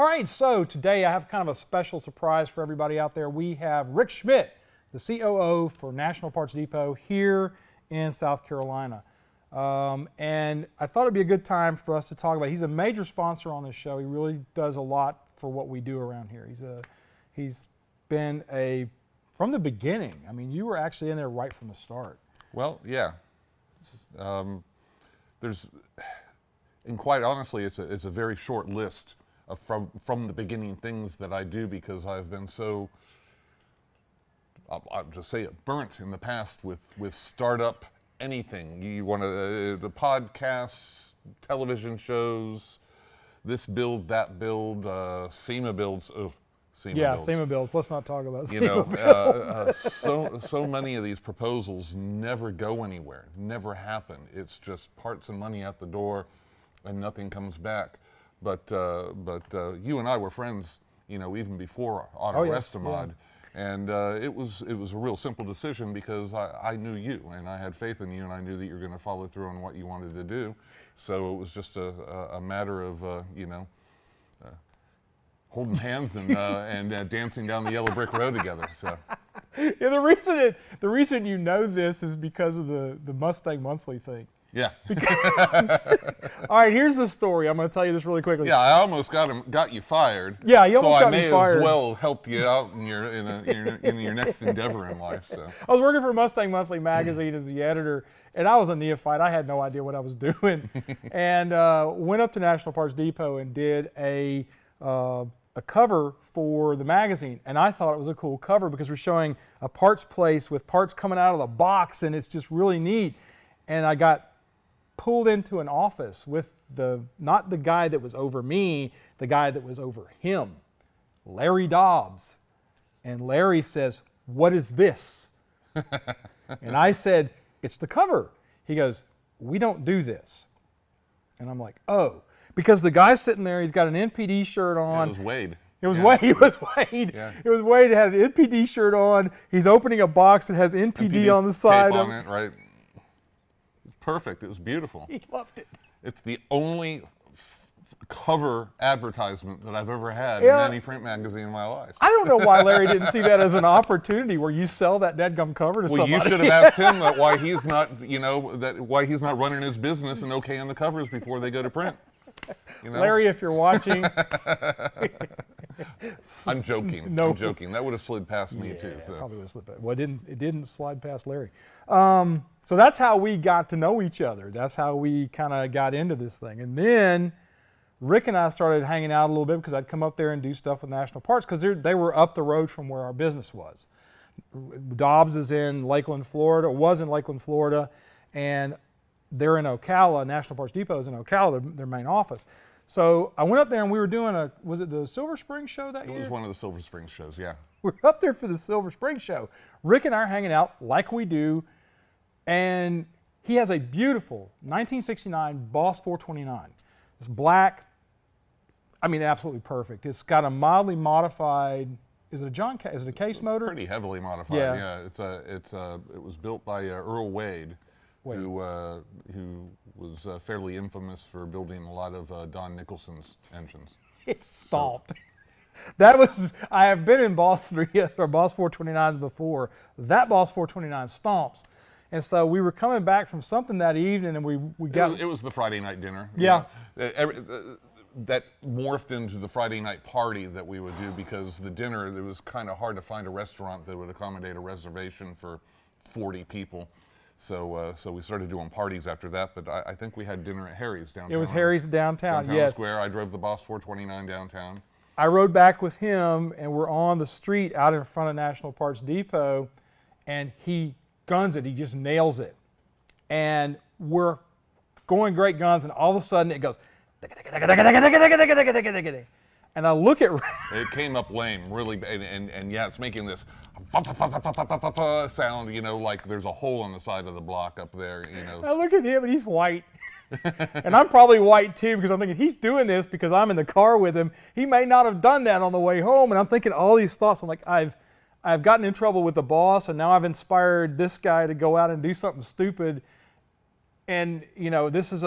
All right, so today I have kind of a special surprise for everybody out there. We have Rick Schmidt, the COO for National Parts Depot here in South Carolina. And I thought it'd be a good time for us to talk about. He's a major sponsor on this show. He really does a lot for what we do around here. He's been from the beginning. I mean, you were actually in there right from the start. Well, yeah. And quite honestly, it's a very short list of from the beginning things that I do, because I've been so, I'll just say it, burnt in the past with startup anything. You want to, the podcasts, television shows, this build, that build, SEMA builds. SEMA builds. Let's not talk about SEMA builds. So many of these proposals never go anywhere, never happen. It's just parts and money out the door, and nothing comes back. But you and I were friends, even before Autorestomod, and it was a real simple decision, because I knew you and I had faith in you, and I knew that you were going to follow through on what you wanted to do. So it was just a matter of holding hands and dancing down the yellow brick road together. So. Yeah, the reason you know this is because of the Mustang Monthly thing. Yeah. All right, here's the story. I'm going to tell you this really quickly. Yeah, I almost got you fired. Yeah, you almost got me fired. So I may as well help you out in your next endeavor in life. So I was working for Mustang Monthly magazine as the editor, and I was a neophyte. I had no idea what I was doing, and went up to National Parts Depot and did a cover for the magazine. And I thought it was a cool cover because we're showing a parts place with parts coming out of the box, and it's just really neat. And I got pulled into an office with not the guy that was over me, the guy that was over him, Larry Dobbs. And Larry says, "What is this?" And I said, "It's the cover." He goes, "We don't do this." And I'm like, "Oh," because the guy's sitting there, he's got an NPD shirt on. It was Wade. It was Wade. It was Wade. Yeah. It was Wade. It had an NPD shirt on. He's opening a box that has NPD on the side. Tape on it, right? Perfect. It was beautiful. He loved it. It's the only cover advertisement that I've ever had in any print magazine in my life. I don't know why Larry didn't see that as an opportunity where you sell that dadgum cover to somebody. Well, you should have asked him why he's not, why he's not running his business and okaying the covers before they go to print. Larry, if you're watching. I'm joking. No. I'm joking. That would have slid past me too. So. Probably would have slid past. Well, it didn't slide past Larry. So that's how we got to know each other. That's how we kind of got into this thing. And then Rick and I started hanging out a little bit because I'd come up there and do stuff with National Parts because they were up the road from where our business was. Dobbs is in Lakeland, Florida, was in Lakeland, Florida, and they're in Ocala. National Parts Depot is in Ocala, their main office. So I went up there and we were doing was it the Silver Spring show that year? It was one of the Silver Spring shows, yeah. We were up there for the Silver Spring show. Rick and I are hanging out like we do, and he has a beautiful 1969 Boss 429. It's black, absolutely perfect. It's got a mildly modified, is it a case motor? Pretty heavily modified, yeah. It was built by Earl Wade. Who was fairly infamous for building a lot of Don Nicholson's engines. It stomped. So. I have been in Boss 3 or Boss 429s before. That Boss 429 stomps. And so we were coming back from something that evening, and we got. It was the Friday night dinner. Yeah. That morphed into the Friday night party that we would do, because the dinner, it was kind of hard to find a restaurant that would accommodate a reservation for 40 people. So we started doing parties after that, but I think we had dinner at Harry's downtown. It was Harry's downtown, yes. Square. I drove the Boss 429 downtown. I rode back with him, and we're on the street out in front of National Parts Depot, and he guns it. He just nails it. And we're going great guns, and all of a sudden it goes, and I look at... It came up lame, really, and yeah, it's making this sound, like there's a hole in the side of the block up there, I look at him, and he's white. And I'm probably white too, because I'm thinking he's doing this because I'm in the car with him. He may not have done that on the way home, and I'm thinking all these thoughts. I'm like, I've gotten in trouble with the boss, and now I've inspired this guy to go out and do something stupid. And this is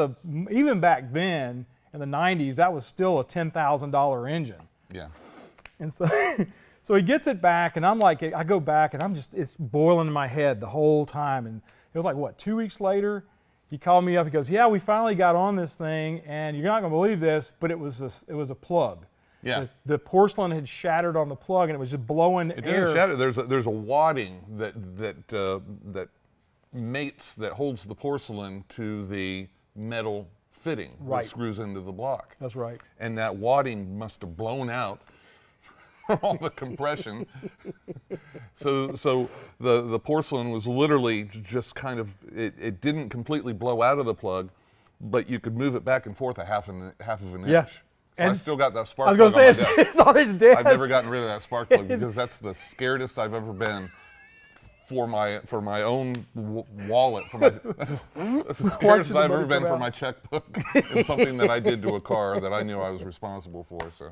even back then, in the 90s, that was still a $10,000 engine. Yeah. And so, so he gets it back, and I'm like, I go back, and it's boiling in my head the whole time. And it was like, what, 2 weeks later, he called me up. He goes, yeah, we finally got on this thing, and you're not going to believe this, but it was a plug. Yeah. The porcelain had shattered on the plug, and it was just blowing It air. didn't shatter. There's a wadding that mates, that holds the porcelain to the metal fitting Right. that screws into the block. That's right. And that wadding must have blown out from all the compression. so the porcelain was literally just kind of, it didn't completely blow out of the plug, but you could move it back and forth a half of an Yeah. inch. So I And still got that I spark was plug going on to my say, desk. it's on his desk. I've never gotten rid of that spark plug because that's the scaredest I've ever been for my own wallet. That's the scariest the I've money ever been come for out. my checkbook. It's something that I did to a car that I knew I was responsible for. So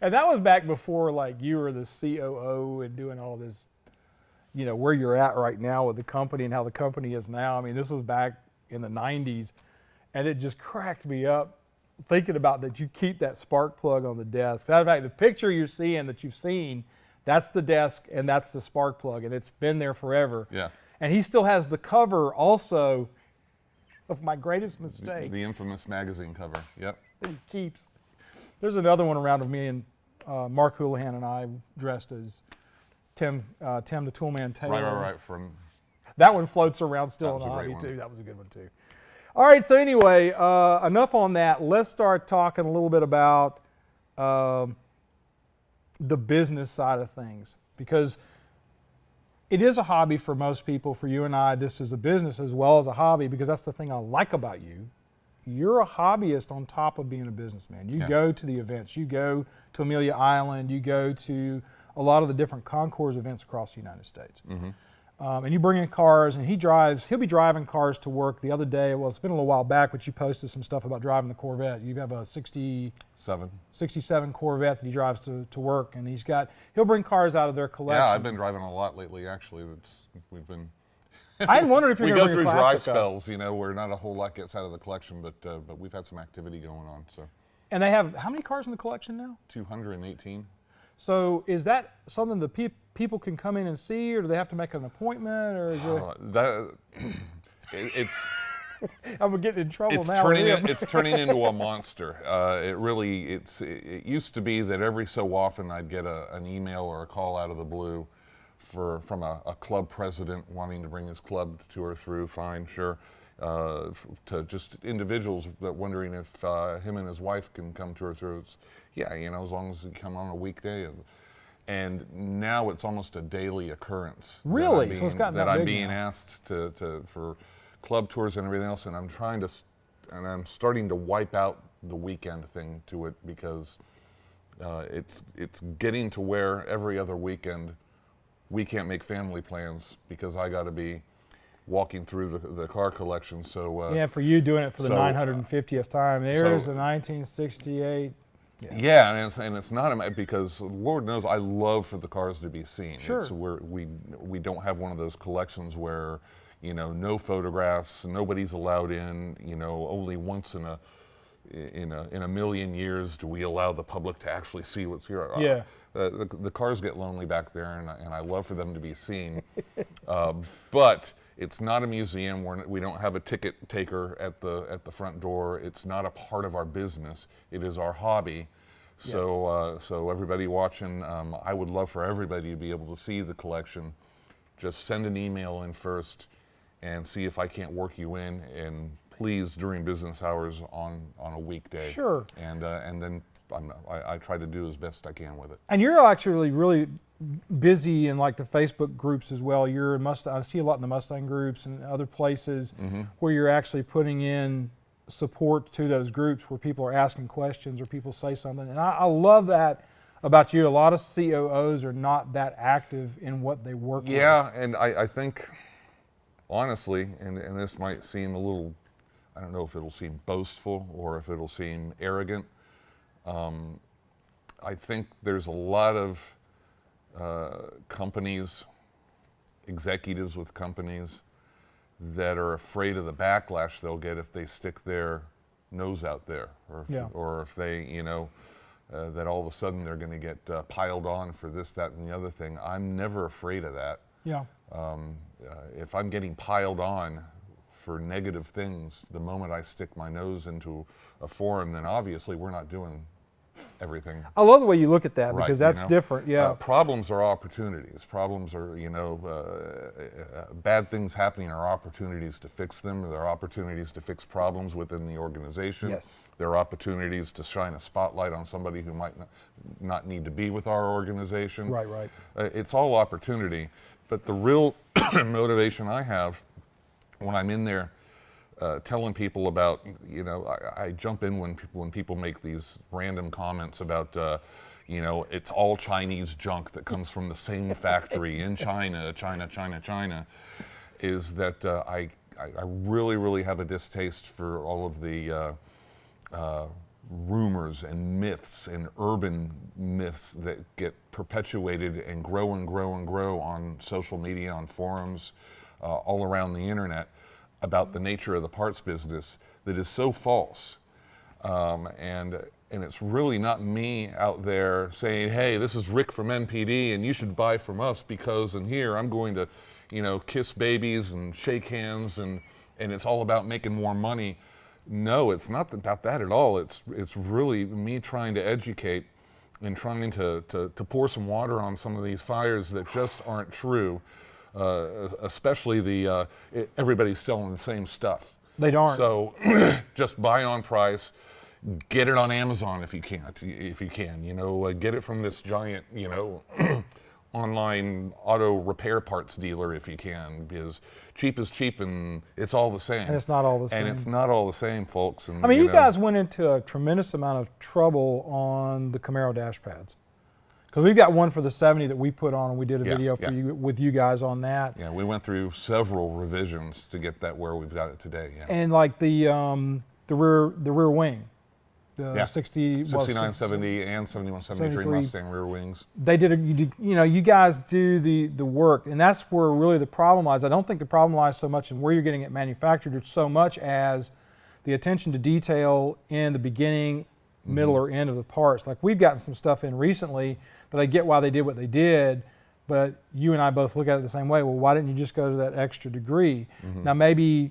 And that was back before, like, you were the COO and doing all this, you know, where you're at right now with the company and how the company is now. I mean, this was back in the 90s, and it just cracked me up thinking about that you keep that spark plug on the desk. Matter of fact, the picture you're seeing that you've seen, that's the desk and that's the spark plug, and it's been there forever. yeah, And he still has the cover also of My Greatest Mistake the infamous magazine cover. Yep. that he keeps. There's another one around of me and Mark Houlihan and I dressed as Tim the Toolman Taylor. Right. From That one floats around still in That the was a hobby great one. too. That was a good one too. All right, so anyway, enough on that. Let's start talking a little bit about the business side of things, because it is a hobby for most people. For you and I, this is a business as well as a hobby, because that's the thing I like about you. You're a hobbyist on top of being a businessman. You Yeah. go to the events. You go to Amelia Island. You go to a lot of the different concours events across the United States. Mm-hmm. And you bring in cars, and he'll be driving cars to work. The other day, well, it's been a little while back, but you posted some stuff about driving the Corvette. You have a 67 Corvette that he drives to work, and he'll bring cars out of their collection. Yeah, I've been driving a lot lately. Actually, I wondered if you're we going go to through bring a dry classic up. spells, you know, where not a whole lot gets out of the collection, but we've had some activity going on. So And they have how many cars in the collection now? 218. So is that something that people can come in and see, or do they have to make an appointment, or is It's I'm getting in trouble it's now. it's turning into a monster. It used to be that every so often I'd get an email or a call out of the blue from a club president wanting to bring his club tour through. Fine, sure. To just individuals that wondering if him and his wife can come tour through. Yeah, you know, as long as you come on a weekday. And now it's almost a daily occurrence. Really? So it's gotten that I'm big being now. asked for club tours and everything else, and I'm starting to wipe out the weekend thing to it, because it's getting to where every other weekend we can't make family plans because I got to be walking through the car collection. So Yeah, for you doing it for the so, 950th time. There's a 1968. Yeah, and it's not because Lord knows I love for the cars to be seen. Sure. We don't have one of those collections where, you know, no photographs, nobody's allowed in. You know, only once in a million years do we allow the public to actually see what's here. Yeah. The cars get lonely back there, and I love for them to be seen. But it's not a museum. We don't have a ticket taker at the front door. It's not a part of our business. It is our hobby. Yes. So everybody watching, I would love for everybody to be able to see the collection. Just send an email in first and see if I can't work you in, and please during business hours on a weekday. Sure. And then I try to do as best I can with it. And you're actually really busy in like the Facebook groups as well. You're in Mustang. I see a lot in the Mustang groups and other places where you're actually putting in support to those groups where people are asking questions or people say something. And I love that about you. A lot of COOs are not that active in what they work with. Yeah, and I think, honestly, and this might seem a little, I don't know if it'll seem boastful or if it'll seem arrogant. I think there's a lot of companies, executives with companies, that are afraid of the backlash they'll get if they stick their nose out there, Yeah. or if they, that all of a sudden they're going to get piled on for this, that, and the other thing. I'm never afraid of that. Yeah. If I'm getting piled on for negative things, the moment I stick my nose into a forum, then obviously we're not doing everything. I love the way you look at that, Right, because that's different. Yeah. Problems are opportunities. Problems are, bad things happening are opportunities to fix them. There are opportunities to fix problems within the organization. Yes. There are opportunities to shine a spotlight on somebody who might not need to be with our organization. Right, right. It's all opportunity. But the real motivation I have when I'm in there telling people about, I jump in when people make these random comments about, it's all Chinese junk that comes from the same factory in China, is that I really, really have a distaste for all of the rumors and myths and urban myths that get perpetuated and grow and grow and grow on social media, on forums, all around the internet, about the nature of the parts business that is so false. And it's really not me out there saying, hey, this is Rick from NPD and you should buy from us because, and here I'm going to, kiss babies and shake hands and it's all about making more money. No, it's not about that at all. It's really me trying to educate and trying to pour some water on some of these fires that just aren't true. Especially everybody's selling the same stuff. They don't. So just buy on price, get it on Amazon if you can. Get it from this giant, online auto repair parts dealer if you can, because cheap is cheap and it's all the same. And it's not all the same. And it's not all the same, folks. And, I mean, you guys went into a tremendous amount of trouble on the Camaro dash pads. Because we've got one for the 70 that we put on, and we did a video for you with you guys on that. Yeah, we went through several revisions to get that where we've got it today. Yeah. And like the rear wing, the 69, 70, and 71, 73 Mustang rear wings. They you guys do the work, and that's where really the problem lies. I don't think the problem lies so much in where you're getting it manufactured, so much as the attention to detail in the beginning, middle, or end of the parts. Like we've gotten some stuff in recently that I get why they did what they did, but you and I both look at it the same way. Well, why didn't you just go to that extra degree? Now maybe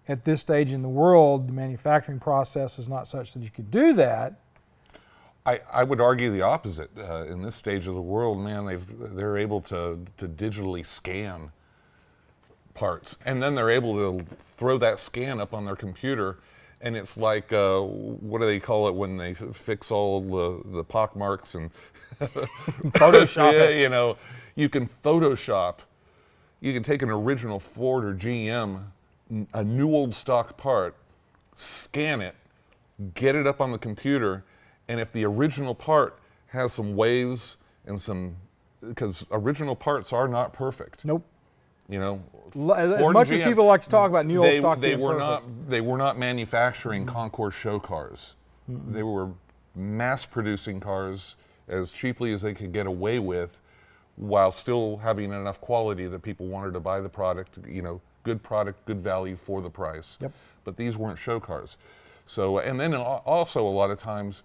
at this stage in the world, the manufacturing process is not such that you could do that. I would argue the opposite. In this stage of the world, man, they're able to digitally scan parts, and then they're able to throw that scan up on their computer. And it's like, what do they call it when they fix all the pock marks and Photoshop it. You can Photoshop. You can take an original Ford or GM, a new old stock part, scan it, get it up on the computer, and if the original part has some waves and because original parts are not perfect. Nope. As much as people like to talk about new old stock, they were not manufacturing concours show cars. They were mass producing cars as cheaply as they could get away with, while still having enough quality that people wanted to buy the product. Good product, good value for the price. Yep. But these weren't show cars. So, and then also a lot of times,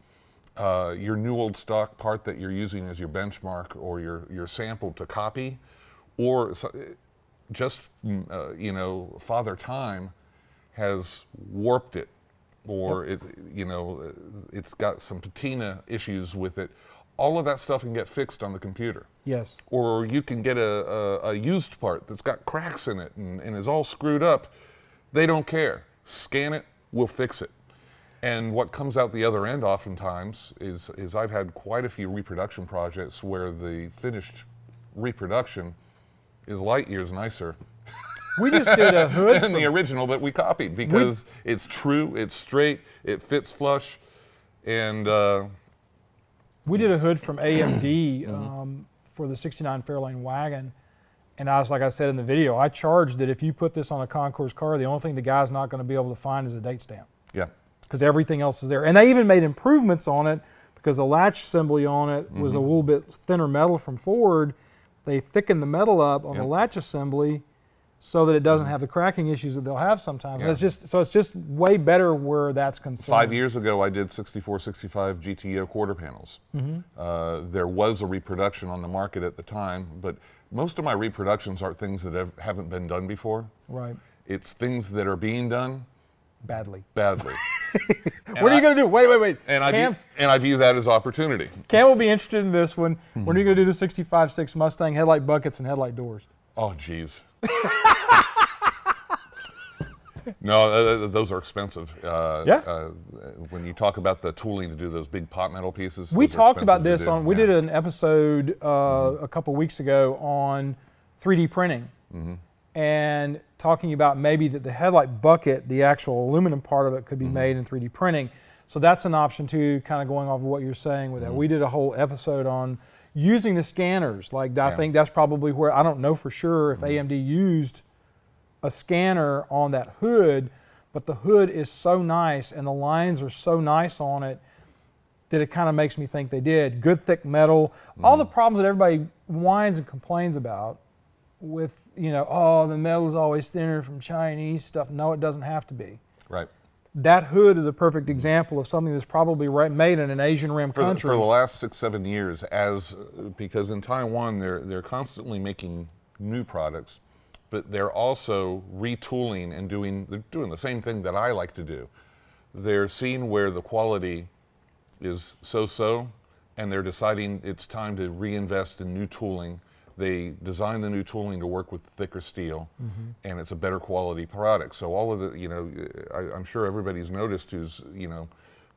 your new old stock part that you're using as your benchmark or your sample to copy, or just Father Time has warped it, or it's got some patina issues with it. All of that stuff can get fixed on the computer. Yes. Or you can get a used part that's got cracks in it and is all screwed up. They don't care. Scan it, we'll fix it. And what comes out the other end oftentimes is I've had quite a few reproduction projects where the finished reproduction is light years nicer. We just did a hood than the original that we copied, because it's true, it's straight, it fits flush, and we did a hood from AMD for the 69 Fairlane wagon, and like I said in the video, I charged that if you put this on a concours car, the only thing the guy's not going to be able to find is a date stamp. Yeah. Because everything else is there. And they even made improvements on it, because the latch assembly on it was a little bit thinner metal from Ford. They thickened the metal up on the latch assembly so that it doesn't have the cracking issues that they'll have sometimes. Yeah. And it's just way better where that's concerned. 5 years ago, I did 64, 65 GTO quarter panels. There was a reproduction on the market at the time, but most of my reproductions are things that haven't been done before. Right. It's things that are being done Badly. badly. What are you going to do? Wait. And I view that as opportunity. Cam will be interested in this one. When are you going to do the 65.6 Mustang headlight buckets and headlight doors? Oh, geez. No, those are expensive. When you talk about the tooling to do those big pot metal pieces, We those are talked about expensive this to do. on, we Yeah. did an episode a couple weeks ago on 3D printing and talking about maybe that the headlight bucket, the actual aluminum part of it could be made in 3D printing. So that's an option too, kind of going off of what you're saying with that. We did a whole episode on using the scanners. Like I think that's probably where, I don't know for sure if AMD used a scanner on that hood, but the hood is so nice and the lines are so nice on it that it kind of makes me think they did. Good thick metal, all the problems that everybody whines and complains about with, oh, the metal is always thinner from Chinese stuff. No, it doesn't have to be. Right. That hood is a perfect example of something that's probably made in an Asian rim country. For the last 6-7 years, because in Taiwan they're constantly making new products, but they're also retooling and they're doing the same thing that I like to do. They're seeing where the quality is so-so, and they're deciding it's time to reinvest in new tooling. They design the new tooling to work with thicker steel, and it's a better quality product. So all of the, I'm sure everybody's noticed who's,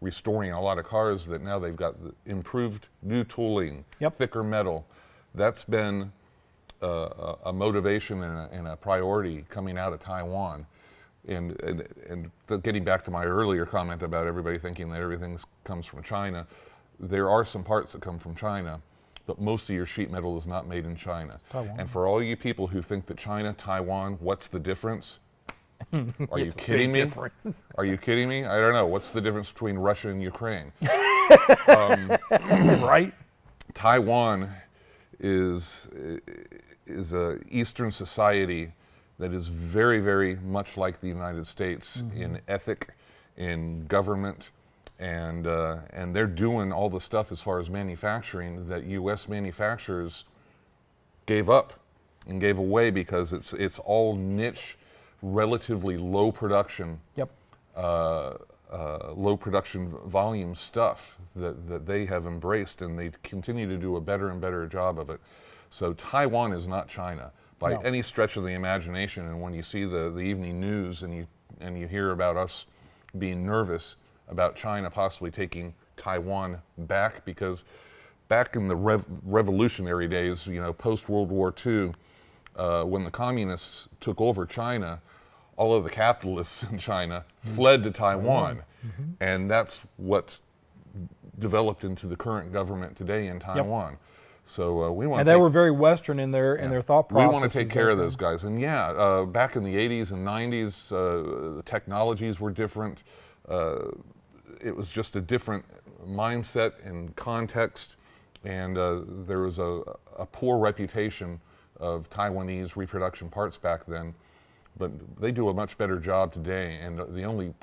restoring a lot of cars that now they've got the improved new tooling, thicker metal. That's been a motivation and a priority coming out of Taiwan. And getting back to my earlier comment about everybody thinking that everything comes from China, there are some parts that come from China, but most of your sheet metal is not made in China. Taiwan. And for all you people who think that China, Taiwan, what's the difference? Are you kidding me? Are you kidding me? I don't know. What's the difference between Russia and Ukraine? Right? Taiwan is a Eastern society that is very, very much like the United States in ethic, in government, and they're doing all the stuff as far as manufacturing that U.S. manufacturers gave up and gave away because it's all niche, relatively low production, low production volume stuff that they have embraced, and they continue to do a better and better job of it. So Taiwan is not China by any stretch of the imagination. And when you see the evening news and you hear about us being nervous about China possibly taking Taiwan back, because back in the revolutionary days, post World War II, when the communists took over China, all of the capitalists in China fled to Taiwan, and that's what developed into the current government today in Taiwan. So we want. And they were very Western in their thought process. We want to take care of those guys. And back in the 80s and 90s, the technologies were different. It was just a different mindset and context, and there was a poor reputation of Taiwanese reproduction parts back then. But they do a much better job today, and the only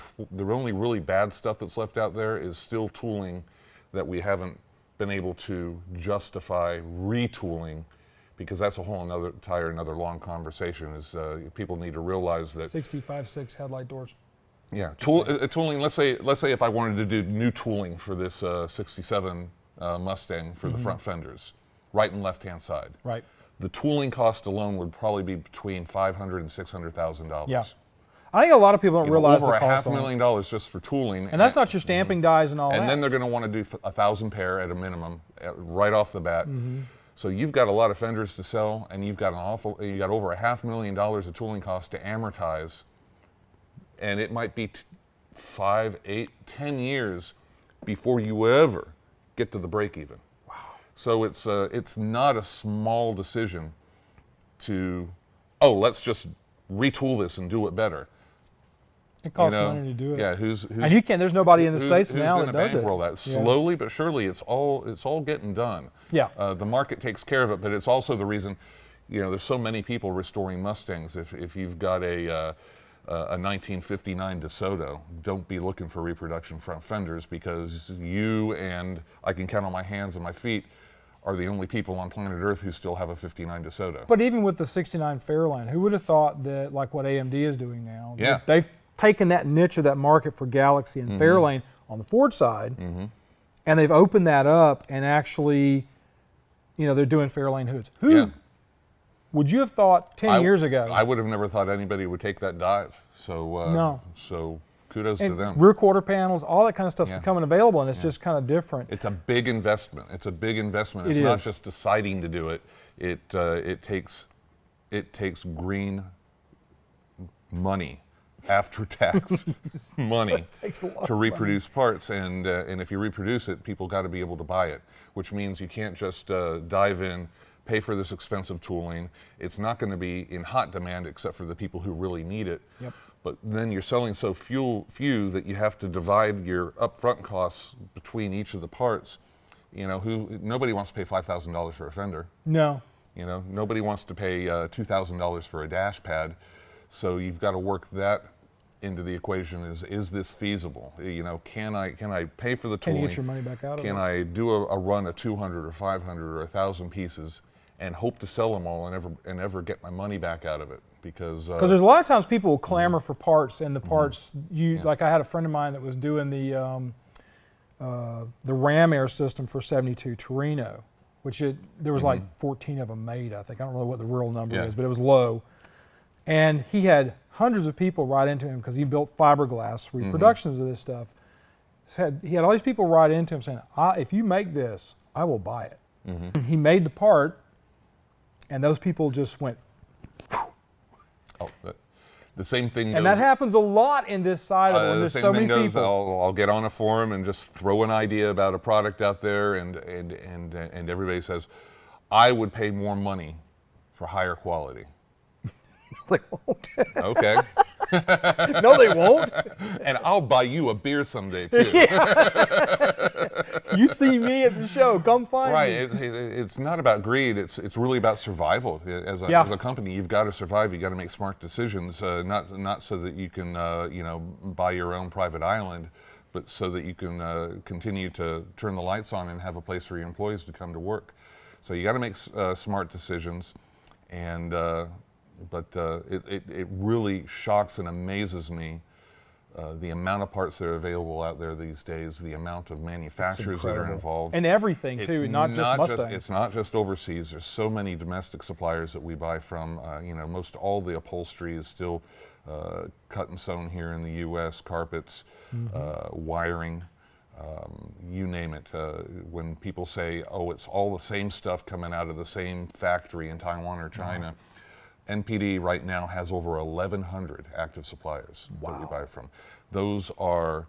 really bad stuff that's left out there is still tooling that we haven't been able to justify retooling, because that's a whole another long conversation. Is people need to realize that 65.6 headlight doors. Yeah, tooling. Let's say if I wanted to do new tooling for this 67 Mustang for the front fenders, right and left hand side. Right. The tooling cost alone would probably be between $500,000 and $600,000. Yeah. I think a lot of people don't realize over the cost $500,000 just for tooling. And that's not your stamping dies and all that. And then they're going to want to do 1,000 pair at a minimum, right off the bat. So you've got a lot of fenders to sell, and you've got over $500,000 of tooling costs to amortize, and it might be 5, 8, 10 years before you ever get to the break even. Wow! So it's not a small decision to, let's just retool this and do it better. It costs money to do it. Yeah, and you can't. There's nobody in the States now that does it. That? Slowly but surely, it's all getting done. Yeah. The market takes care of it, but it's also the reason there's so many people restoring Mustangs. If you've got a 1959 DeSoto, don't be looking for reproduction front fenders, because you and I can count on my hands and my feet are the only people on planet Earth who still have a 59 DeSoto. But even with the 69 Fairlane, who would have thought that, like what AMD is doing now, Yeah. they've taken that niche of that market for Galaxy and Fairlane on the Ford side, and they've opened that up, and actually, they're doing Fairlane hoods. Who would you have thought 10 years ago? I would have never thought anybody would take that dive. So No. So kudos to them. Rear quarter panels, all that kind of stuff's becoming available, and it's just kind of different. It's a big investment. It's a big investment. It's It not is. just deciding to do it. It takes green money, after tax money, takes a lot to of reproduce parts, and if you reproduce it, people got to be able to buy it, which means you can't just dive in, pay for this expensive tooling. It's not going to be in hot demand except for the people who really need it. Yep. But then you're selling so few that you have to divide your upfront costs between each of the parts. Nobody wants to pay $5,000 for a fender. No. Nobody wants to pay $2,000 for a dash pad. So you've got to work that into the equation. Is this feasible? Can I pay for the Can tooling? you get your money back out of it? Can I do a run of 200 or 500 or 1,000 pieces and hope to sell them all and ever get my money back out of it? Because there's a lot of times people will clamor for parts, and the parts like I had a friend of mine that was doing the Ram Air system for 72 Torino, which there was like 14 of them made, I think. I don't know what the real number is, but it was low. And he had hundreds of people write into him because he built fiberglass reproductions of this stuff. He had all these people write into him saying, if you make this, I will buy it. He made the part, and those people just went. The same thing. And that happens a lot in this side of it when there's so many people. I'll get on a forum and just throw an idea about a product out there, and everybody says, I would pay more money for higher quality. They won't. Okay. No, they won't. And I'll buy you a beer someday too. You see me at the show, come find me. Right. It's not about greed. It's really about survival. As a company, you've got to survive. You've got to make smart decisions. Not so that you can buy your own private island, but so that you can continue to turn the lights on and have a place for your employees to come to work. So you got to make smart decisions, and. But it really shocks and amazes me the amount of parts that are available out there these days, the amount of manufacturers that are involved. And everything too, not just Mustangs. It's not just overseas. There's so many domestic suppliers that we buy from. Most all the upholstery is still cut and sewn here in the U.S., carpets, wiring, you name it. When people say, oh, it's all the same stuff coming out of the same factory in Taiwan or China, NPD right now has over 1,100 active suppliers that we buy from. Those are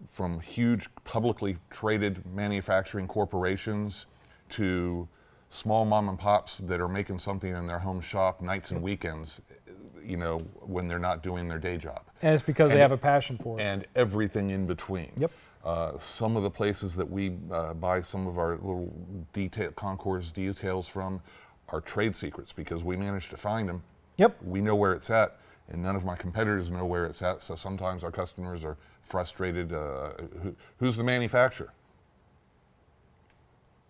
from huge publicly traded manufacturing corporations to small mom and pops that are making something in their home shop nights and weekends, when they're not doing their day job. And it's because they have a passion for it. And everything in between. Yep. Some of the places that we buy some of our little concours details from are trade secrets because we managed to find them. Yep. We know where it's at, and none of my competitors know where it's at. So sometimes our customers are frustrated. Who's the manufacturer?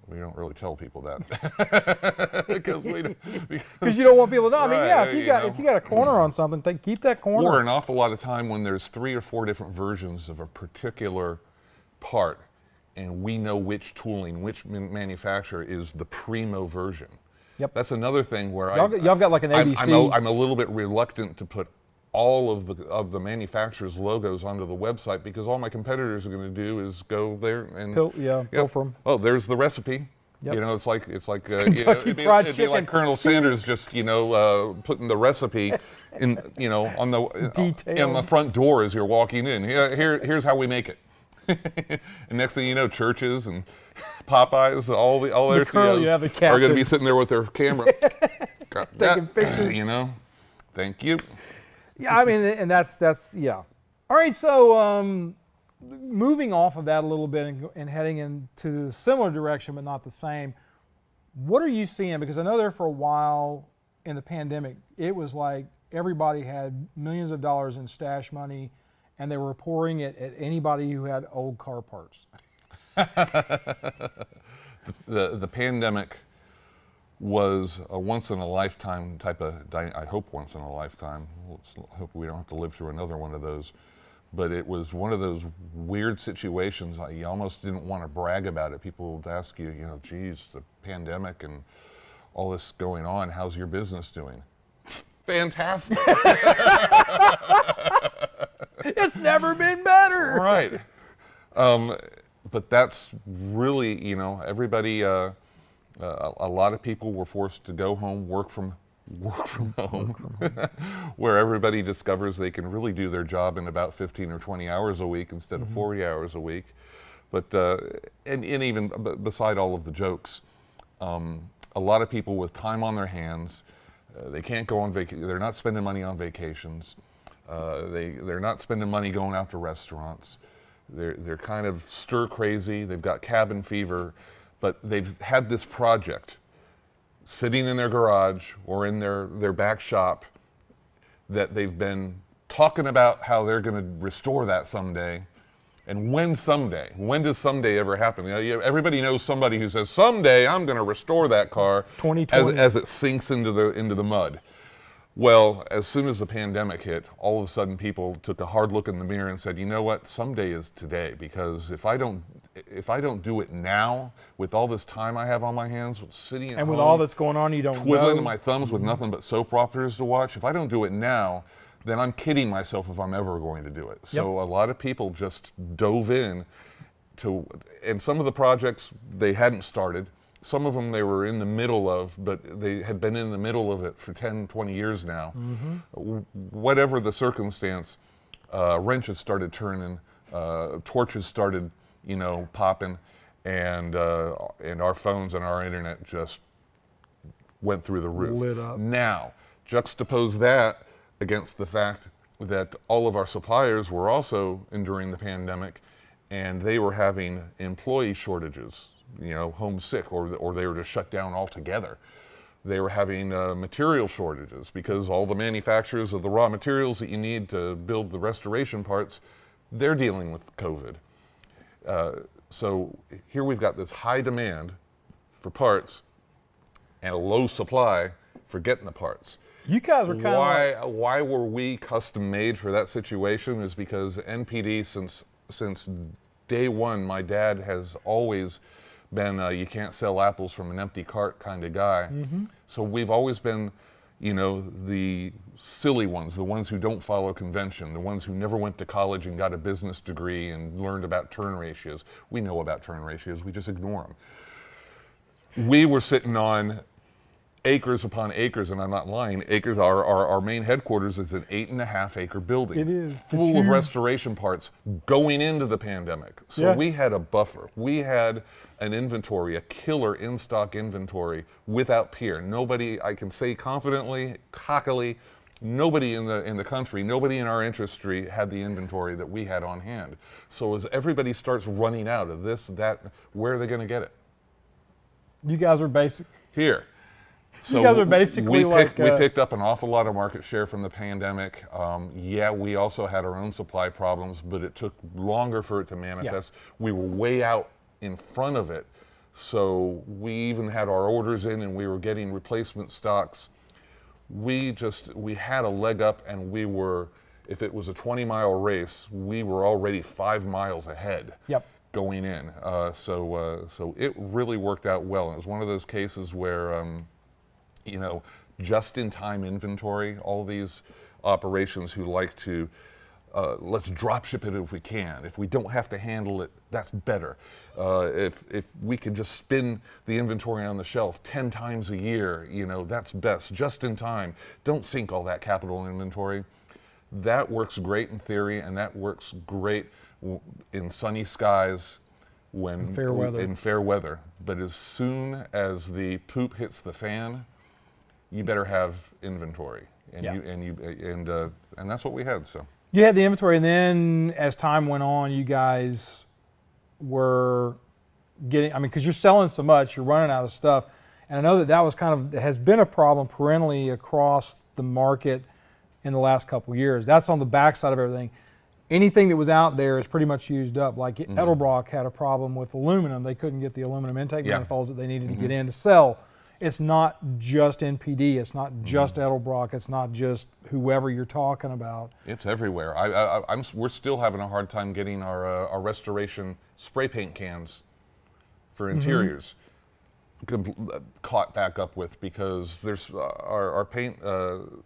We don't really tell people that because you don't want people to know. I mean, if you got a corner on something, keep that corner. Or an awful lot of time when there's 3 or 4 different versions of a particular part, and we know which tooling, which manufacturer is the primo version. Yep. That's another thing where y'all got like an ABC. I'm a little bit reluctant to put all of the manufacturers' logos onto the website because all my competitors are going to do is go there and go for them. Oh, there's the recipe. Yep. It's like Kentucky Fried it'd be like Colonel Sanders just putting the recipe in on the front door as you're walking in. Here's how we make it. And next thing you know, churches and Popeyes, all their CEOs are going to be sitting there with their camera, taking pictures. Thank you. Yeah, I mean, and that's All right, so moving off of that a little bit and heading into the similar direction, but not the same. What are you seeing? Because I know there for a while in the pandemic, it was like everybody had millions of dollars in stash money, and they were pouring it at anybody who had old car parts. The pandemic was a once in a lifetime type of, I hope once in a lifetime. Let's hope we don't have to live through another one of those. But it was one of those weird situations. You almost didn't want to brag about it. People would ask you, geez, the pandemic and all this going on, how's your business doing? Fantastic. It's never been better. Right. But that's really, everybody, a lot of people were forced to go home, work from home, where everybody discovers they can really do their job in about 15 or 20 hours a week instead of 40 hours a week. But, and even beside all of the jokes, a lot of people with time on their hands, they can't go on vacation, they're not spending money on vacations, they're not spending money going out to restaurants, they're kind of stir crazy, they've got cabin fever, but they've had this project sitting in their garage or in their back shop that they've been talking about how they're going to restore that someday. And when does someday ever happen? Everybody knows somebody who says, someday I'm going to restore that car 2020. as it sinks into the mud. Well, as soon as the pandemic hit, all of a sudden people took a hard look in the mirror and said, you know what, someday is today, because if I don't do it now, with all this time I have on my hands, sitting at And with home, all that's going on, you don't twiddling know. my thumbs with nothing but soap operas to watch, if I don't do it now, then I'm kidding myself if I'm ever going to do it. So a lot of people just dove in to, and some of the projects they hadn't started, some of them they were in the middle of, but they had been in the middle of it for 10, 20 years now. Whatever the circumstance, wrenches started turning, torches started, popping, and our phones and our internet just went through the roof. Lit up. Now, juxtapose that against the fact that all of our suppliers were also enduring the pandemic, and they were having employee shortages, homesick, or they were just shut down altogether. They were having material shortages because all the manufacturers of the raw materials that you need to build the restoration parts, they're dealing with COVID. So here we've got this high demand for parts and a low supply for getting the parts. You guys were kind of why were we custom made for that situation is because NPD, since day one, my dad has always been you can't sell apples from an empty cart kind of guy. So we've always been, the silly ones, the ones who don't follow convention, the ones who never went to college and got a business degree and learned about turn ratios. We know about turn ratios, we just ignore them. We were sitting on acres upon acres, and I'm not lying, acres. Our main headquarters is an 8.5 acre building. It is. Full of restoration parts going into the pandemic. So we had a buffer. We had an inventory, a killer in-stock inventory without peer. Nobody, I can say confidently, cockily, nobody in the country, nobody in our industry had the inventory that we had on hand. So as everybody starts running out of this, that, where are they going to get it? You guys were basic. Here. So you guys are basically we like picked up an awful lot of market share from the pandemic. We also had our own supply problems, but it took longer for it to manifest. We were way out in front of it, so we even had our orders in and we were getting replacement stocks. We had a leg up, and we were, if it was a 20-mile race, we were already 5 miles ahead. Going in. So it really worked out well. It was one of those cases where just-in-time inventory, all these operations who like to, let's drop ship it if we can. If we don't have to handle it, that's better. If we could just spin the inventory on the shelf 10 times a year, that's best. Just in time. Don't sink all that capital inventory. That works great in theory, and that works great in sunny skies when in fair weather. But as soon as the poop hits the fan, you better have inventory, and that's what we had. So you had the inventory, and then as time went on, you guys were getting. I mean, because you're selling so much, you're running out of stuff. And I know that was has been a problem perennially across the market in the last couple of years. That's on the backside of everything. Anything that was out there is pretty much used up. Like Edelbrock had a problem with aluminum. They couldn't get the aluminum intake manifolds that they needed to get in to sell. It's not just NPD. It's not just Edelbrock. It's not just whoever you're talking about. It's everywhere. We're still having a hard time getting our restoration spray paint cans for interiors caught back up with, because there's our paint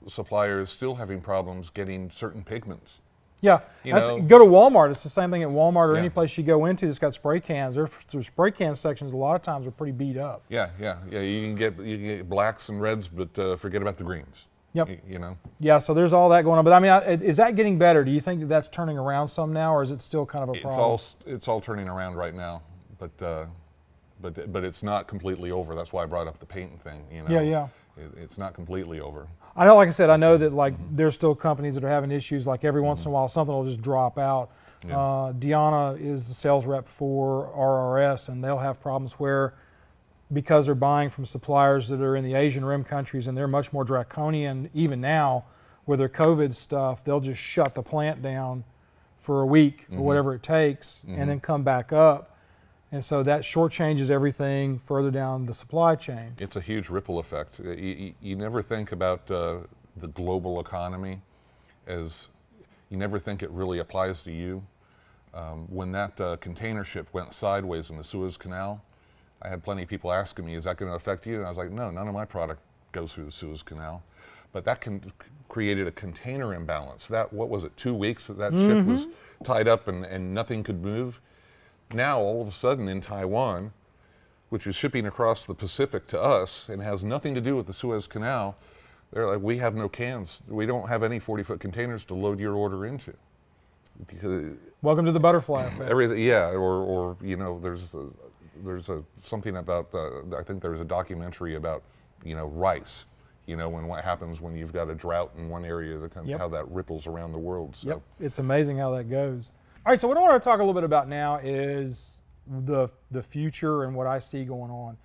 supplier is still having problems getting certain pigments. Yeah, go to Walmart. It's the same thing at Walmart or any place you go into that's got spray cans. Their spray can sections a lot of times are pretty beat up. Yeah. You can get blacks and reds, but forget about the greens. Yep. You know. Yeah, so there's all that going on. But I mean, is that getting better? Do you think that that's turning around some now, or is it still kind of a problem? It's all turning around right now, but it's not completely over. That's why I brought up the paint thing. You know. Yeah. It's not completely over. I know, like I said, I know that like there's still companies that are having issues. Like every once in a while, something will just drop out. Yeah. Deanna is the sales rep for RRS, and they'll have problems where, because they're buying from suppliers that are in the Asian Rim countries, and they're much more draconian even now with their COVID stuff, they'll just shut the plant down for a week or whatever it takes, and then come back up. And so that shortchanges everything further down the supply chain. It's a huge ripple effect. You never think about the global economy as, you never think it really applies to you. When that container ship went sideways in the Suez Canal, I had plenty of people asking me, is that going to affect you? And I was like, no, none of my product goes through the Suez Canal. But that created a container imbalance. What was it, 2 weeks that ship was tied up and nothing could move? Now, all of a sudden in Taiwan, which is shipping across the Pacific to us and has nothing to do with the Suez Canal, they're like, we have no cans. We don't have any 40-foot containers to load your order into. Because welcome to the butterfly effect. Everything, yeah, or you know, there's something about, I think there's a documentary about, you know, rice. You know, what happens when you've got a drought in one area, how that ripples around the world. So. Yep, it's amazing how that goes. All right, so what I want to talk a little bit about now is the future and what I see going on.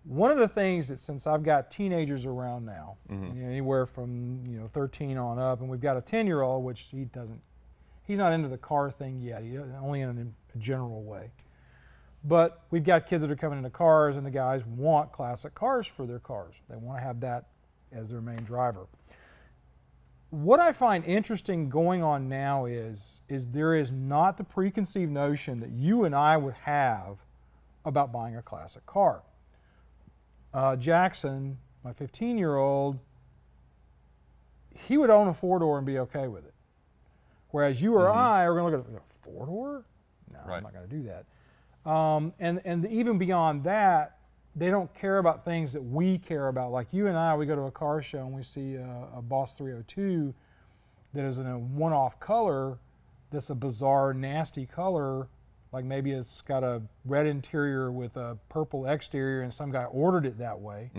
One of the things that, since I've got teenagers around now, you know, anywhere from 13 on up, and we've got a 10-year-old, which he's not into the car thing yet. He's only in a general way. But we've got kids that are coming into cars, and the guys want classic cars for their cars. They want to have that as their main driver. What I find interesting going on now is there is not the preconceived notion that you and I would have about buying a classic car. Jackson, my 15-year-old, he would own a four-door and be okay with it. Whereas you or I are going to look at a four-door? No, right. I'm not going to do that. And even beyond that, they don't care about things that we care about. Like you and I, we go to a car show and we see a Boss 302 that is in a one-off color that's a bizarre, nasty color. Like maybe it's got a red interior with a purple exterior and some guy ordered it that way.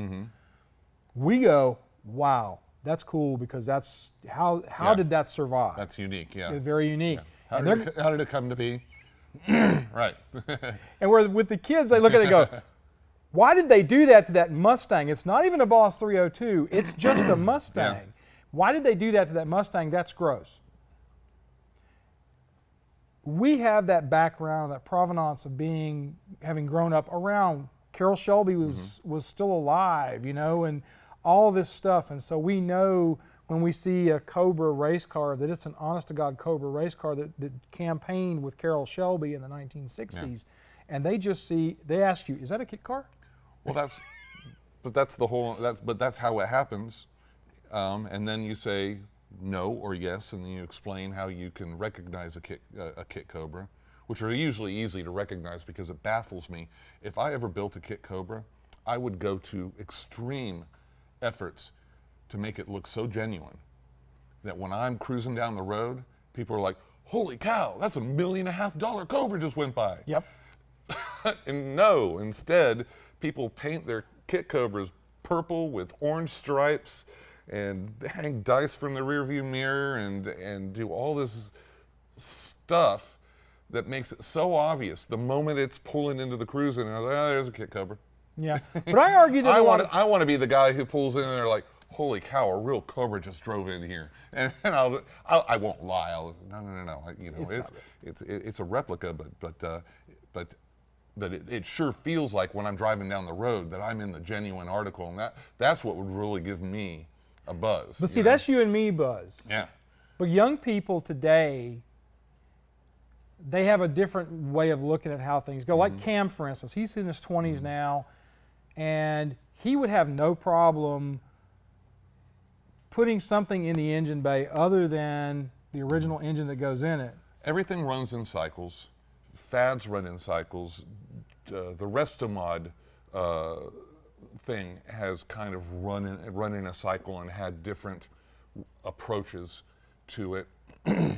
We go, wow, that's cool, because that's how did that survive? That's unique, yeah. It's very unique. Yeah. How did it come to be? Right. And with the kids, they look at it and go, why did they do that to that Mustang? It's not even a Boss 302. It's just a Mustang. Yeah. Why did they do that to that Mustang? That's gross. We have that background, that provenance of having grown up around. Carroll Shelby was still alive, you know, and all this stuff. And so we know when we see a Cobra race car that it's an honest-to-God Cobra race car that campaigned with Carroll Shelby in the 1960s. Yeah. And they ask you, is that a kit car? Well, that's how it happens, and then you say no or yes, and then you explain how you can recognize a kit Cobra, which are usually easy to recognize, because it baffles me. If I ever built a kit Cobra, I would go to extreme efforts to make it look so genuine that when I'm cruising down the road, people are like, "Holy cow, that's $1.5 million Cobra just went by." Yep. And no, instead, people paint their kit Cobras purple with orange stripes and hang dice from the rearview mirror and do all this stuff that makes it so obvious the moment it's pulling into the cruise, and I was like, oh, there's a kit Cobra. Yeah, but I argue that I want to be the guy who pulls in and they're like, holy cow, a real Cobra just drove in here, and I won't lie. No. It's a replica, but it sure feels like when I'm driving down the road that I'm in the genuine article, and that's what would really give me a buzz. But see, that's you and me buzz. Yeah. But young people today, they have a different way of looking at how things go. Like Cam, for instance, he's in his 20s now, and he would have no problem putting something in the engine bay other than the original engine that goes in it. Everything runs in cycles. Fads run in cycles. The Restomod thing has kind of run in a cycle and had different approaches to it. The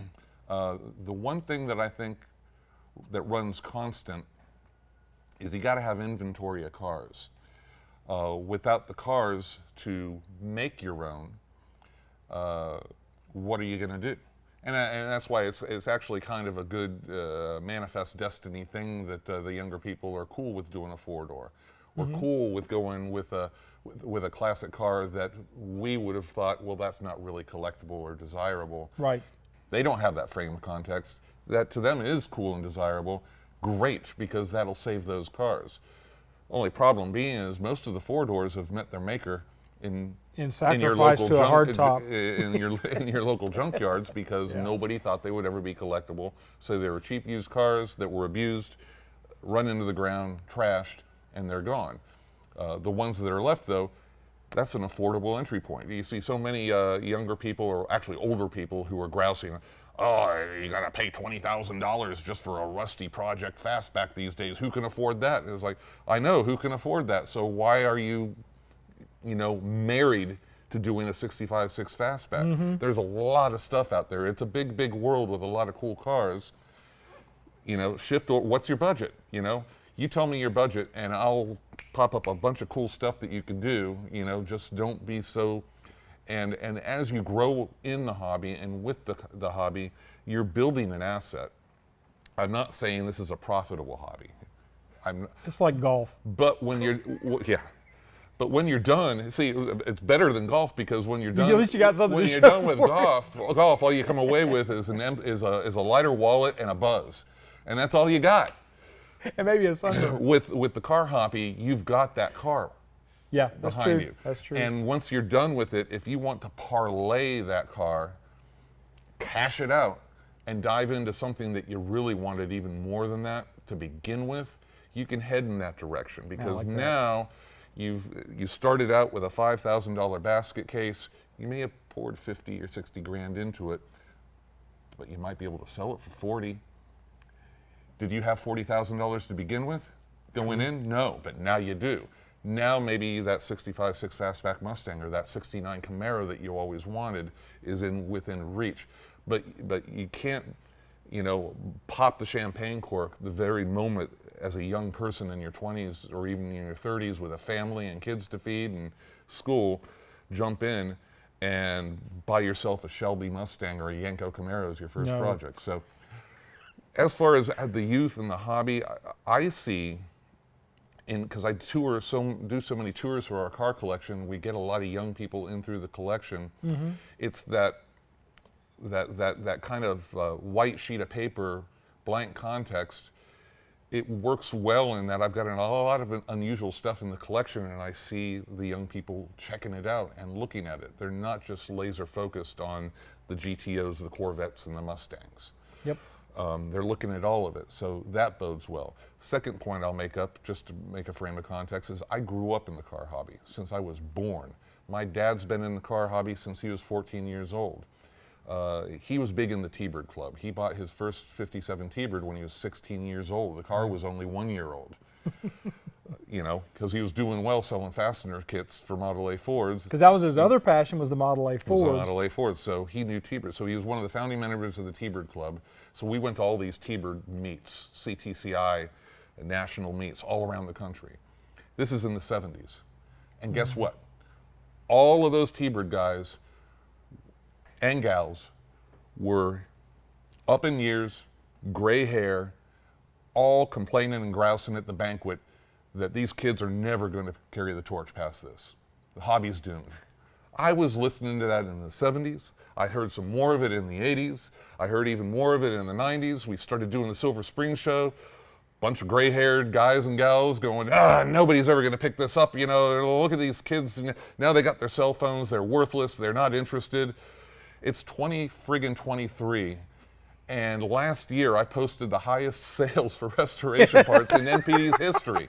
one thing that I think that runs constant is you got to have inventory of cars. Without the cars to make your own, what are you going to do? And that's why it's actually kind of a good manifest destiny thing that the younger people are cool with doing a four-door. We're cool with going with a classic car that we would have thought, well, that's not really collectible or desirable. Right. They don't have that frame of context. That to them is cool and desirable. Great, because that'll save those cars. Only problem being is most of the four-doors have met their maker in sacrifice to a hard top in your local junkyards because nobody thought they would ever be collectible. So they were cheap used cars that were abused, run into the ground, trashed, and they're gone. The ones that are left, though, that's an affordable entry point. You see so many younger people, or actually older people, who are grousing, oh, you got to pay $20,000 just for a rusty project fastback these days. Who can afford that? It's like, I know who can afford that. So why are you married to doing a 65.6 fastback? There's a lot of stuff out there. It's a big, big world with a lot of cool cars. What's your budget? You tell me your budget and I'll pop up a bunch of cool stuff that you can do. Just don't be so. And as you grow in the hobby and with the hobby, you're building an asset. I'm not saying this is a profitable hobby. It's like golf. But when you're, But when you're done, see, it's better than golf because when you're done, at least you got something when to you're show done with golf, all you come away with is a lighter wallet and a buzz, and that's all you got. And maybe a sunroof. With the car hobby, you've got that car. Yeah, that's behind true. you. That's true. And once you're done with it, if you want to parlay that car, cash it out, and dive into something that you really wanted even more than that to begin with, you can head in that direction because now you started out with a $5,000 basket case. You may have poured 50 or 60 grand into it, but you might be able to sell it for 40. Did you have $40,000 to begin with going in? No, but now you do. Now maybe that 65.6 fastback Mustang or that 69 Camaro that you always wanted is within reach. But you can't, pop the champagne cork the very moment as a young person in your 20s or even in your 30s with a family and kids to feed and school, jump in and buy yourself a Shelby Mustang or a Yenko Camaro as your first project. So as far as the youth and the hobby, I see, because I do so many tours for our car collection, we get a lot of young people in through the collection. It's that kind of white sheet of paper, blank context. It works well in that I've got a lot of unusual stuff in the collection, and I see the young people checking it out and looking at it. They're not just laser focused on the GTOs, the Corvettes, and the Mustangs. Yep. They're looking at all of it, so that bodes well. Second point I'll make up, just to make a frame of context, is I grew up in the car hobby since I was born. My dad's been in the car hobby since he was 14 years old. He was big in the T-Bird Club. He bought his first 57 T-Bird when he was 16 years old. The car was only 1 year old. Because he was doing well selling fastener kits for Model A Fords. Because that was his other passion, was the Model A Fords. Was the Model A Fords, so he knew T-Bird. So he was one of the founding members of the T-Bird Club. So we went to all these T-Bird meets, CTCI, national meets all around the country. This is in the 70s. And guess what? All of those T-Bird guys and gals were up in years, gray hair, all complaining and grousing at the banquet that these kids are never going to carry the torch past this. The hobby's doomed. I was listening to that in the 70s. I heard some more of it in the 80s. I heard even more of it in the 90s. We started doing the Silver Spring show. Bunch of gray-haired guys and gals going, nobody's ever going to pick this up. You know, look at these kids. Now they got their cell phones. They're worthless. They're not interested. It's 2023. And last year I posted the highest sales for restoration parts in NPD's history.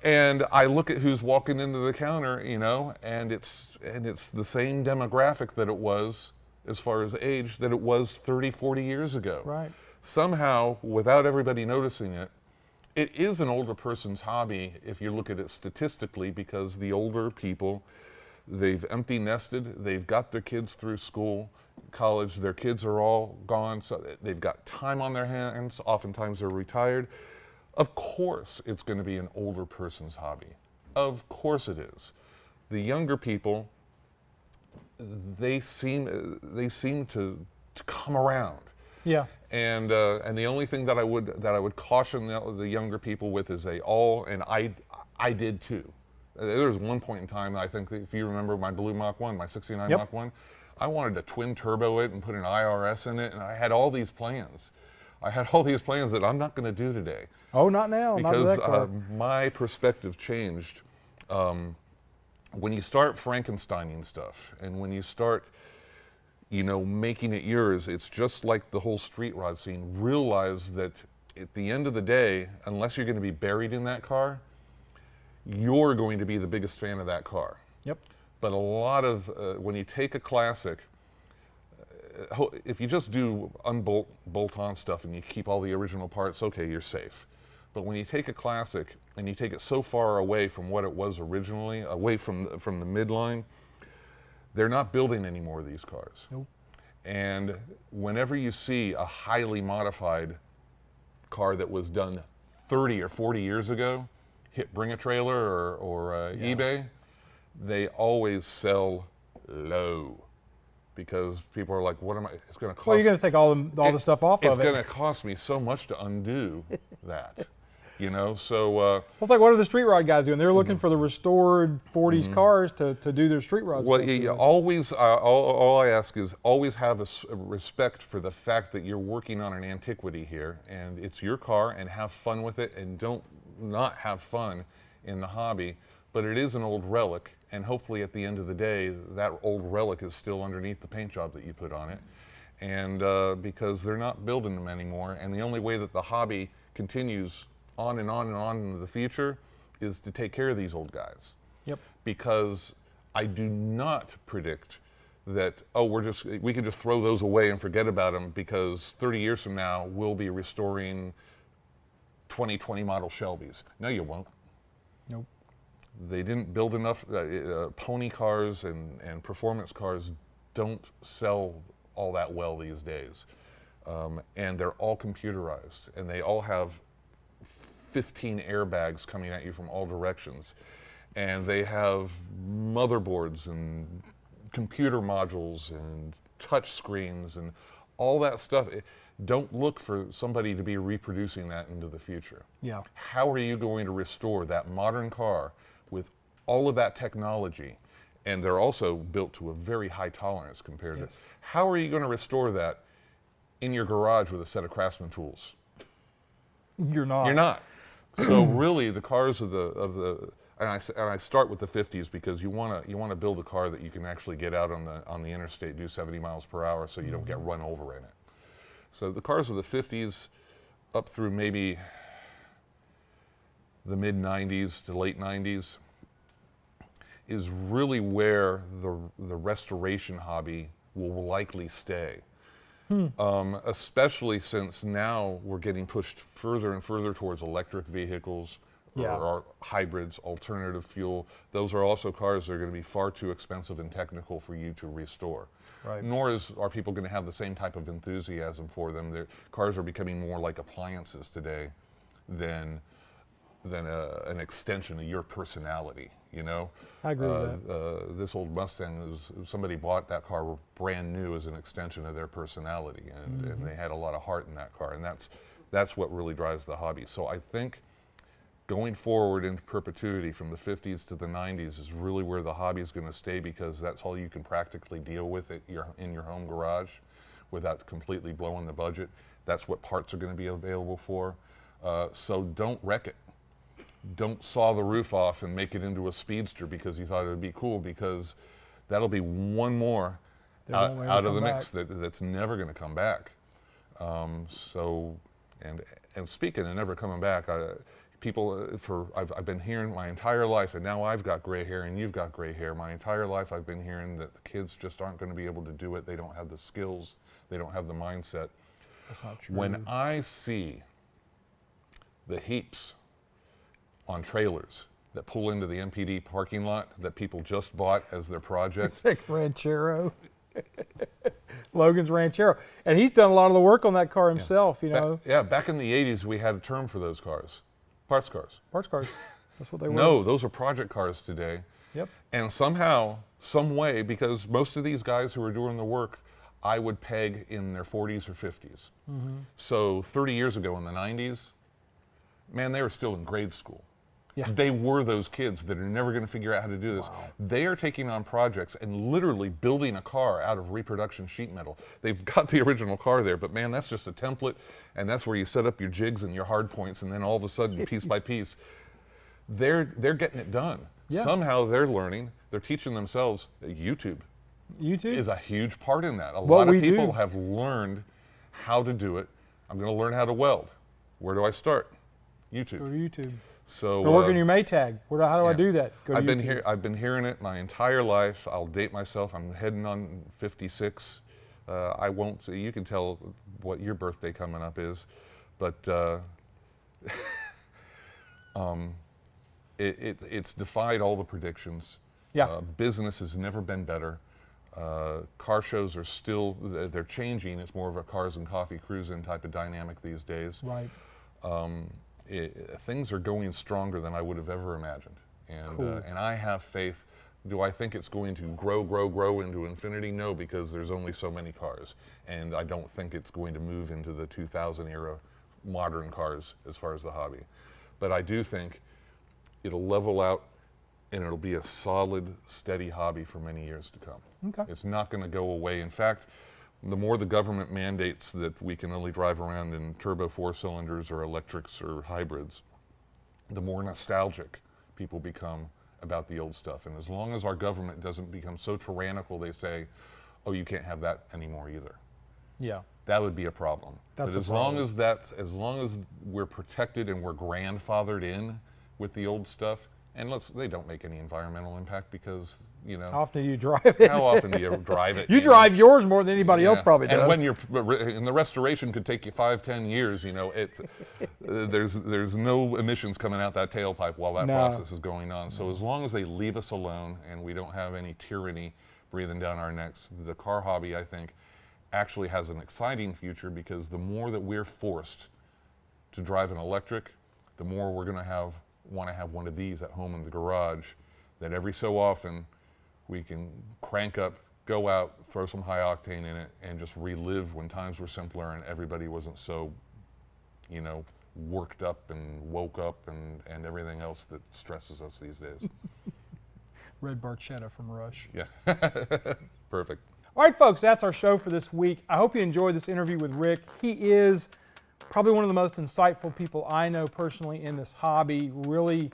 And I look at who's walking into the counter, you know, and it's the same demographic that it was, as far as age, that it was 30, 40 years ago. Right. Somehow, without everybody noticing it, it is an older person's hobby if you look at it statistically, because the older people, they've empty nested, they've got their kids through school, college, their kids are all gone, so they've got time on their hands, oftentimes they're retired. Of course it's going to be an older person's hobby. Of course it is. The younger people, they seem to come around. Yeah. And the only thing that I would caution the younger people with is and I did too. There was one point in time, I think, if you remember my blue Mach 1, my 69 Yep. Mach 1, I wanted to twin turbo it and put an IRS in it, and I had all these plans. I had all these plans that I'm not going to do today. Oh, not now. Not with Because that car. my perspective changed. When you start Frankensteining stuff, and when you start, you know, making it yours, it's just like the whole street rod scene. Realize that at the end of the day, unless you're going to be buried in that car, you're going to be the biggest fan of that car. Yep. But a lot of, when you take a classic, if you just do bolt-on stuff and you keep all the original parts, okay, you're safe. But when you take a classic and you take it so far away from what it was originally, away from the midline, they're not building any more of these cars. Nope. And whenever you see a highly modified car that was done 30 or 40 years ago, hit Bring a Trailer or Yeah. eBay, they always sell low. Because people are like, what am I, it's going to cost. Well, you're going to take all the stuff off of it. It's going to cost me so much to undo that, you know, so. Well, it's like, what are the street rod guys doing? They're looking for the restored 40s cars to do their street rods. Well, you always, all I ask is always have a respect for the fact that you're working on an antiquity here, and it's your car, and have fun with it, and don't not have fun in the hobby, but it is an old relic. And hopefully at the end of the day, that old relic is still underneath the paint job that you put on it. And because they're not building them anymore. And the only way that the hobby continues on and on and on into the future is to take care of these old guys. Yep. Because I do not predict that, we can just throw those away and forget about them, because 30 years from now, we'll be restoring 2020 model Shelbys. No, you won't. Nope. They didn't build enough. Pony cars and performance cars don't sell all that well these days. And they're all computerized, and they all have 15 airbags coming at you from all directions. And they have motherboards and computer modules and touch screens and all that stuff. Don't look for somebody to be reproducing that into the future. Yeah. How are you going to restore that modern car with all of that technology? And they're also built to a very high tolerance compared to. How are you going to restore that in your garage with a set of Craftsman tools? You're not. You're not. So really, the cars of the and I start with the 50s, because you want to build a car that you can actually get out on the interstate, do 70 miles per hour, so you don't get run over in it. So the cars of the 50s up through maybe the mid 90s to late 90s is really where the restoration hobby will likely stay. Especially since now we're getting pushed further and further towards electric vehicles or hybrids, alternative fuel. Those are also cars that are going to be far too expensive and technical for you to restore. Right. Nor are people going to have the same type of enthusiasm for them. Their cars are becoming more like appliances today than an extension of your personality, you know? I agree with that. This old Mustang, somebody bought that car brand new as an extension of their personality, and they had a lot of heart in that car, and that's what really drives the hobby. So I think going forward into perpetuity from the 50s to the 90s is really where the hobby is going to stay, because that's all you can practically deal with in your home garage without completely blowing the budget. That's what parts are going to be available for. So don't wreck it. Don't saw the roof off and make it into a speedster because you thought it would be cool, because that'll be one more out of the mix that's never going to come back. And speaking of never coming back, I've been hearing my entire life, and now I've got gray hair and you've got gray hair. My entire life I've been hearing that the kids just aren't going to be able to do it. They don't have the skills. They don't have the mindset. That's not true. When I see the heaps on trailers that pull into the MPD parking lot that people just bought as their project. Like Ranchero. Logan's Ranchero. And he's done a lot of the work on that car himself, you know. Back in the 80s, we had a term for those cars. Parts cars. Parts cars. That's what they were. No, those are project cars today. Yep. And somehow, some way, because most of these guys who are doing the work, I would peg in their 40s or 50s. Mm-hmm. So 30 years ago in the 90s, man, they were still in grade school. Yeah. They were those kids that are never going to figure out how to do this. Wow. They are taking on projects and literally building a car out of reproduction sheet metal. They've got the original car there, but man, that's just a template, and that's where you set up your jigs and your hard points, and then all of a sudden, piece by piece, they're getting it done. Yeah. Somehow they're learning. They're teaching themselves. YouTube is a huge part in that. A lot of people have learned how to do it. I'm going to learn how to weld. Where do I start? YouTube. Go to YouTube. So go work on your Maytag. How do I do that? Go to YouTube. I've been hearing it my entire life. I'll date myself. I'm heading on 56. I won't. You can tell what your birthday coming up is, but it's defied all the predictions. Yeah. Business has never been better. Car shows are still, they're changing. It's more of a cars and coffee cruising type of dynamic these days. Right. Things are going stronger than I would have ever imagined. And, cool. And I have faith. Do I think it's going to grow into infinity? No, because there's only so many cars. And I don't think it's going to move into the 2000 era modern cars as far as the hobby. But I do think it'll level out, and it'll be a solid, steady hobby for many years to come. Okay. It's not going to go away. In fact, the more the government mandates that we can only drive around in turbo 4-cylinders or electrics or hybrids, the more nostalgic people become about the old stuff. And as long as our government doesn't become so tyrannical, they say, oh, you can't have that anymore either. Yeah. That would be a problem. That's but as long as we're protected and we're grandfathered in with the old stuff, and they don't make any environmental impact because, you know. How often do you drive it? How often do you drive it? You drive yours more than anybody else probably does. And the restoration could take you 5-10 years, you know, there's no emissions coming out that tailpipe while that process is going on. So as long as they leave us alone and we don't have any tyranny breathing down our necks, the car hobby, I think, actually has an exciting future, because the more that we're forced to drive an electric, the more we're going to want to have one of these at home in the garage, that every so often we can crank up, go out, throw some high octane in it, and just relive when times were simpler and everybody wasn't so, you know, worked up and woke up and everything else that stresses us these days. Red Barchetta from Rush. Yeah. Perfect. All right, folks, that's our show for this week. I hope you enjoyed this interview with Rick. He is probably one of the most insightful people I know personally in this hobby. Really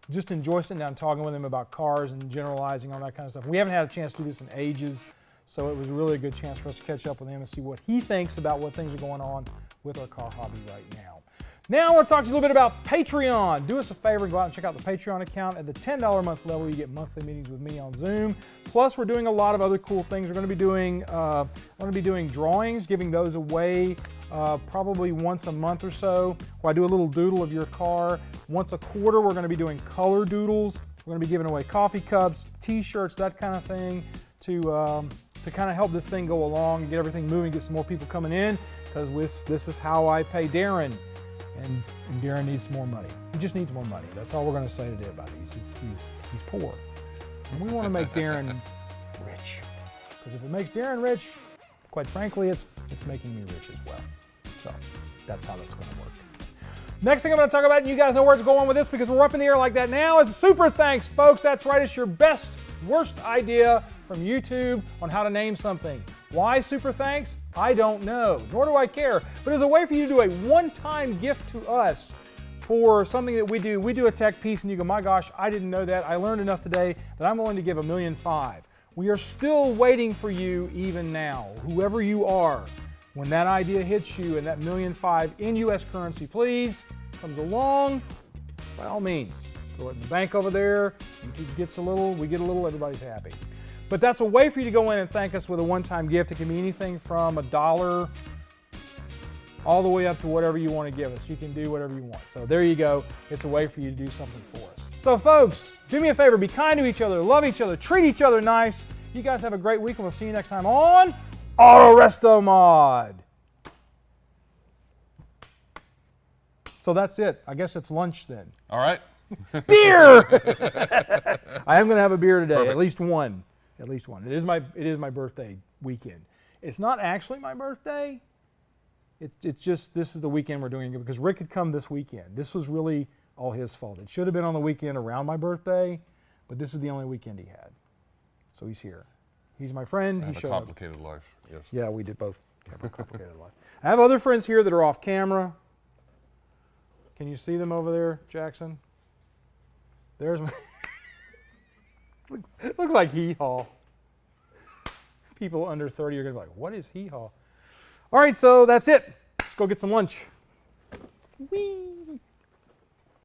just enjoy sitting down and talking with him about cars and generalizing, all that kind of stuff. We haven't had a chance to do this in ages, so it was really a good chance for us to catch up with him and see what he thinks about what things are going on with our car hobby right now. Now I want to talk to you a little bit about Patreon. Do us a favor, go out and check out the Patreon account. At the $10 a month level, you get monthly meetings with me on Zoom. Plus, we're doing a lot of other cool things. We're going to be doing drawings, giving those away probably once a month or so, where I do a little doodle of your car. Once a quarter, we're going to be doing color doodles. We're going to be giving away coffee cups, T-shirts, that kind of thing, to kind of help this thing go along and get everything moving, get some more people coming in, because this is how I pay Darren. And Darren needs more money. He just needs more money. That's all we're going to say today about it. He's poor. And we want to make Darren rich. Because if it makes Darren rich, quite frankly, it's making me rich as well. So that's how that's going to work. Next thing I'm going to talk about, and you guys know where it's going with this because we're up in the air like that now, is super thanks, folks. That's right. It's your best, worst idea from YouTube on how to name something. Why super thanks? I don't know, nor do I care. But it's a way for you to do a one-time gift to us for something that we do. We do a tech piece, and you go, my gosh, I didn't know that. I learned enough today that I'm willing to give $1.5 million. We are still waiting for you even now, whoever you are. When that idea hits you and that $1.5 million in U.S. currency, please, comes along, by all means, throw it in the bank over there. YouTube gets a little, we get a little, everybody's happy. But that's a way for you to go in and thank us with a one-time gift. It can be anything from $1 all the way up to whatever you want to give us. You can do whatever you want. So there you go. It's a way for you to do something for us. So folks, do me a favor, be kind to each other, love each other, treat each other nice. You guys have a great week, and we'll see you next time on Autorestomod. So that's it. I guess it's lunch then. All right. Beer! I am going to have a beer today, Perfect. at least one. At least one. It is my birthday weekend. It's not actually my birthday. It's just this is the weekend we're doing it because Rick had come this weekend. This was really all his fault. It should have been on the weekend around my birthday, but this is the only weekend he had. So he's here. He's my friend. I He have a showed up. complicated life. Yes. Yeah, we did both have a complicated life. I have other friends here that are off camera. Can you see them over there, Jackson? There's my looks like hee-haw. People under 30 are going to be like, what is hee-haw? All right, so that's it. Let's go get some lunch. Whee!